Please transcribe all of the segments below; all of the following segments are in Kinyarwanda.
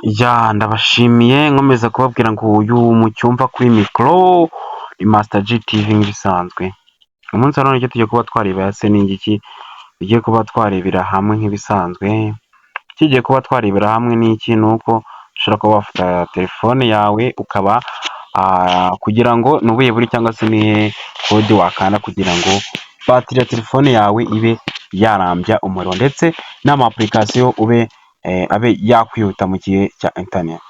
Ndabashimiye nkomeza kubabwira ngo uyu mucyumva kuri mikoro ni Master G TV nk'ibisanzwe. Umunsi wa none icyo tugiye kuba twareba se ni iki tugiye kuba twarebera hamwe nk'ibisanzwe. Tugiye kuba twarebera hamwe n'iki ni uko ushobora kuba wafata telefone yawe ukaba kugira ngo nubuye buri cyangwa se ni kode wakanda kugira ngo batiri ya telefone yawe ibe yarambya umuriro ndetse n'ama application abe yakwihuta mu gihe cya internet.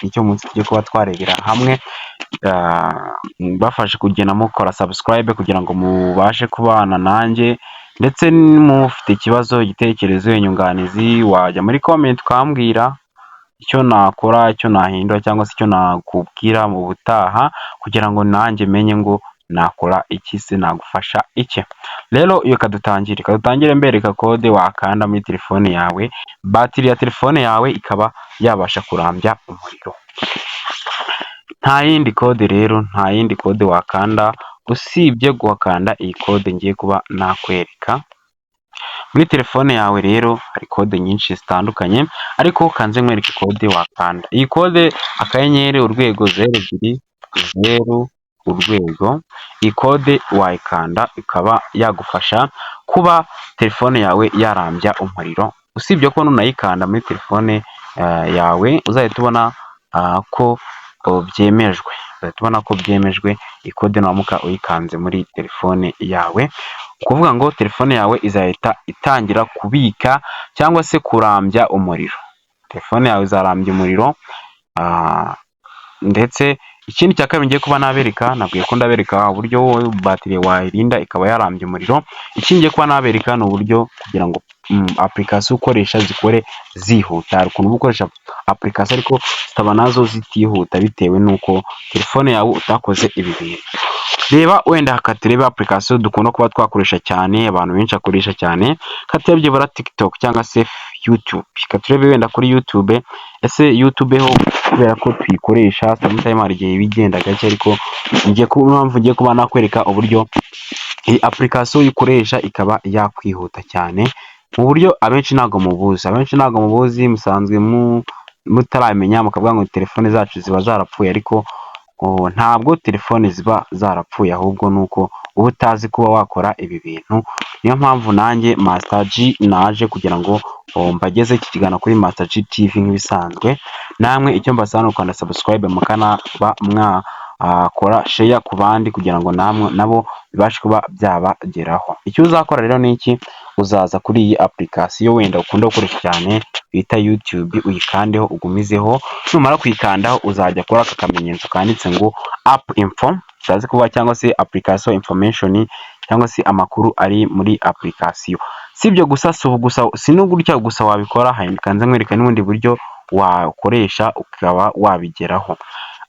Icyo munsi tugiye kuba twarebera hamwe bafashe kugenda mukora subscribe kugira ngo mubashe kubana nanjye, ndetse mufite ikibazo igitekerezo inyunganizi wajya muri comment ukambwira icyo nakora, icyo nahindura cyangwa se icyo nakubwira mu butaha kugira ngo nanjye menye ngo nakora iki se nagufasha iki. Rero iyo kadutangire mbereka kode wakanda muri telefone yawe batiri ya telefone yawe ikaba yabasha kurambya umuriro. Nta yindi kode wakanda usibye guhakanda iyi kode ngiye kuba nakwereka. Muri telefone yawe rero hari kode nyinshi zitandukanye ariko kanze nkwereke kode wakanda. Iyi kode akanyenyeri urwego 02 urwego, iyi kode wayikanda ikaba yagufasha kuba telefone yawe yarambya umuriro. Usibye ko nunayikanda muri telefone yawe uzahita ubona ko byemejwe, iyi kode nuramuka uyikanze muri telefone yawe, ukuvuga ngo telefone yawe izahita itangira kubika cyangwa se kurambya umuriro. Telefone yawe izarambya umuriro. Ndetse ikindi cya kabiri ngiye kuba nabereka, nabwiye ko ndabereka uburyo wowe batiri wayirinda ikaba yarambye umuriro. Ikindi ngiye kuba nabereka ni uburyo kugira ngo application ukoresha zikore zihuta. Hari ukuntu ukoresha application ariko zitaba nazo zitihuta bitewe n'uko telefone yawe utakoze ibi bintu. Reba wenda hakatureba application dukunda kuba twakoresha cyane, abantu benshi akoresha cyane, katurebye bara TikTok cyangwa se YouTube. Katurebe wenda kuri YouTube, ese YouTube ho kubera ko tuyikoresha sometimes hari igihe bigenda gake, ariko ngiye kuba nakwereka uburyo iyi application uyikoresha ikaba yakwihuta cyane mu buryo abenshi ntago mubuzi, musanzwe mutaramenya mukavuga ngo telefone zacu ziba zarapfuye, ariko ntabwo telefone ziba zarapfuye ahubwo nuko uba utazi kuba wakora ibi bintu. Niyo mpamvu nanjye Master G naje kugira ngo mbageze iki kiganiro kuri Master G TV nk'ibisanzwe. Namwe icyo mbasaba ni ukanda subscribe mukanaba mwakora share ku bandi kugira ngo nabo bibashe kuba byabageraho. Icyo uzakora rero ni iki, uzaza kuri iyi application wenda ukunda gukoresha cyane bita YouTube, uyikandeho ugumizeho. Numara kuyikandaho uzajya kuri aka kamenyetso kanditse ngo app info, cyaze kuba cyangwa se application information cyangwa se amakuru ari muri application. Sibyo gusa sinugutya gusa wabikora, kanze nkwereka n'ubundi buryo wakoresha ukaba wabigeraho.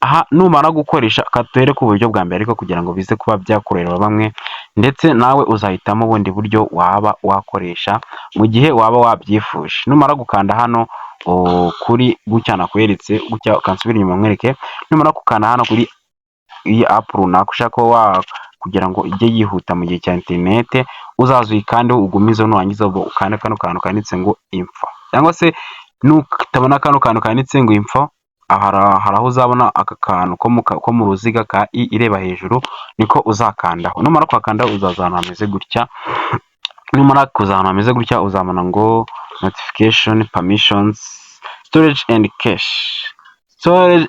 Aha numara gukoresha katuhere ku buryo bwa mbere ariko kugira ngo bize kuba byakorera bamwe, ndetse nawe uzahitamo ubundi buryo waba wakoresha mu gihe waba wabyifuje. Numara gukanda hano kuri gutya nakweretse gutya, kansubira inyuma nkwereke. Numara gukanda hano kuri iyi app runaka ushaka kugira ngo ijye yihuta mu gihe cya internet, uzaza uyikandeho ugumizeho, nurangiza ukande kano kantu kanditse ngo info, cyangwa se nutabona kano kantu kanditse ngo info, hari aho uzabona aka kantu ko mu ruziga ka i ireba hejuru, niko uzakandaho. Numara kwakandaho uzaza ahantu hameze gutya. Numara kuza ahantu hameze gutya uzabona ngo notification, permissions, storage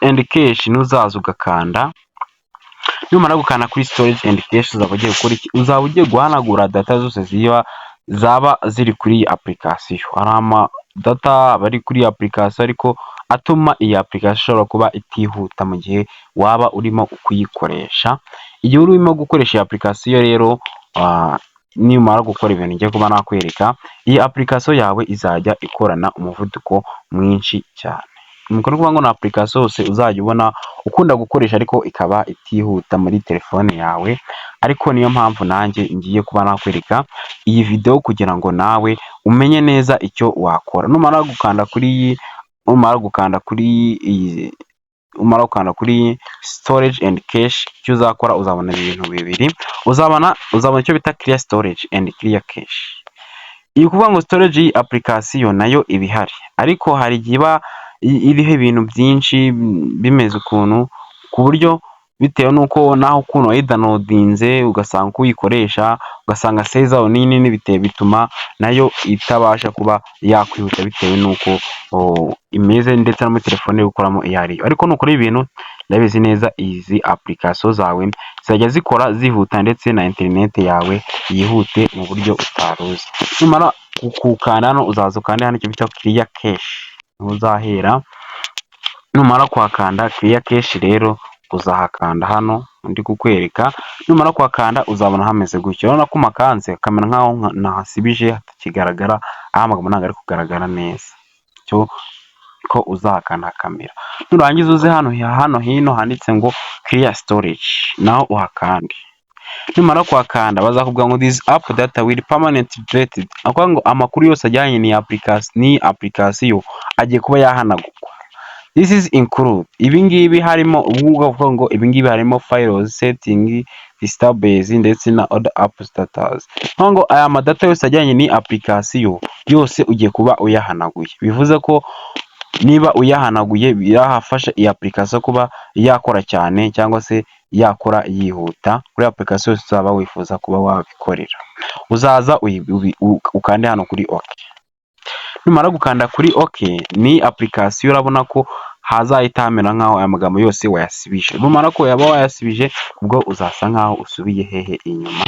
and cache, nuzaza ugakanda. Numara gukanda kuri storage and cache uzaba ugiye gukora iki, uzaba ugiye guhanagura data zose zaba ziri kuri iyi application. Hari ama data bari kuri application ariko atuma iyi application ishobora kuba itihuta mu gihe waba urimo kuyikoresha. Igihe urimo gukoresha iyi application rero, nimara gukora ibintu ngiye kuba nakwereka, iyi application yawe izajya ikorana umuvuduko mwinshi cyane. Nuko kuvuga ngo na application yose uzajya ubona ukunda gukoresha ariko ikaba itihuta muri telefone yawe. Ariko niyo mpamvu nanjye ngiye kuba nakwereka iyi video kugira ngo nawe umenye neza icyo wakora. Numara gukanda kuri storage and cache, icyo uzakora uzabona ibintu bibiri. Uzabona icyo bita clear storage and clear cache. Iyo kuvuga ngo storage application nayo ibihari, ariko hari igihe iriho ibintu byinshi bimeze ukuntu, ku buryo bitewe n'uko naho ukuntu wayidownloadinze ugasanga uko uyikoresha ugasanga size zayo ni nini, bituma nayo itabasha kuba yakwihuta bitewe n'uko imeze, ndetse no muri telefone yo gukoramo iyo ariyo. Ariko nukora ibintu ndabizi neza izi application zawe zizajya zikora zihuta, ndetse na interineti yawe yihute mu buryo utaruzi. Numara gukanda hano uzaza ukande hano icyo bita clear cache, uzahera numara kuhakanda clear cache rero uzahakanda hano ndi kukwereka. Numara kuhakanda uzabona hameze gutyo, urabona ko makanze kamera nkaho nahasibije hatakigaragara, aho amagambo ntabwo ari kugaragara neza, cyo ko uzahakanda kamera. Nurangiza uze hano hino handitse ngo clear storage, naho uhakande. Numara kuhakanda bazakubwira ngo this app data will permanently deleted, avuga ngo amakuru yose ajyanye ni application agiye kuba yahanagurwa. This is include ibingibi harimo uvuga ngo ibingibi harimo files, setting, database ndetse na other app status. Ngo aya madata yose ajyanye ni application yose ugiye kuba uyahanaguye. Bivuze ko niba uyahanaguye birahafasha iyi application kuba yakora cyane, cyangwa se yakora yihuta kuri application yose uzaba wifuza kuba wabikorera. Uzaza ukande hano kuri OK. Numara gukanda kuri OK, ni application urabona ko hazahita hamera nkaho aya magambo yose wayasibije. Numara ko yaba wayasibije, ubwo uzasa nkaho usubiye hehe inyuma,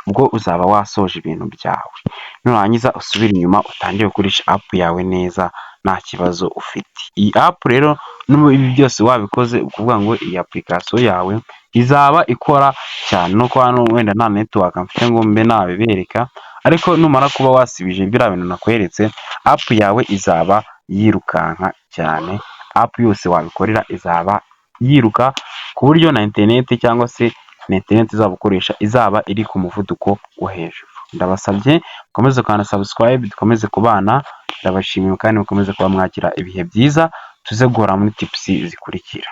ubwo uzaba wasoje ibintu byawe. Nurangiza usubira inyuma utangiye gukoresha app yawe neza nta kibazo ufite. Iyi app rero ibi byose wabikoze, ukuvuga ngo iyi application yawe izaba ikora cyane, no ko hano wenda nta network mfite ngo mbe nabibereka, ariko numara kuba wasibije biriya bintu nakweretse, app yawe izaba yirukanka cyane. App yose wabikorera izaba yiruka ku buryo na interineti, cyangwa se na interineti izaba ukoresha izaba iri ku muvuduko wo hejuru. Ndabasabye mukomeze gukanda subscribe, dukomeze kubana. Ndabashimiye kandi mukomeze kuba mwagira ibihe byiza, tuze guhora muri tips zikurikira.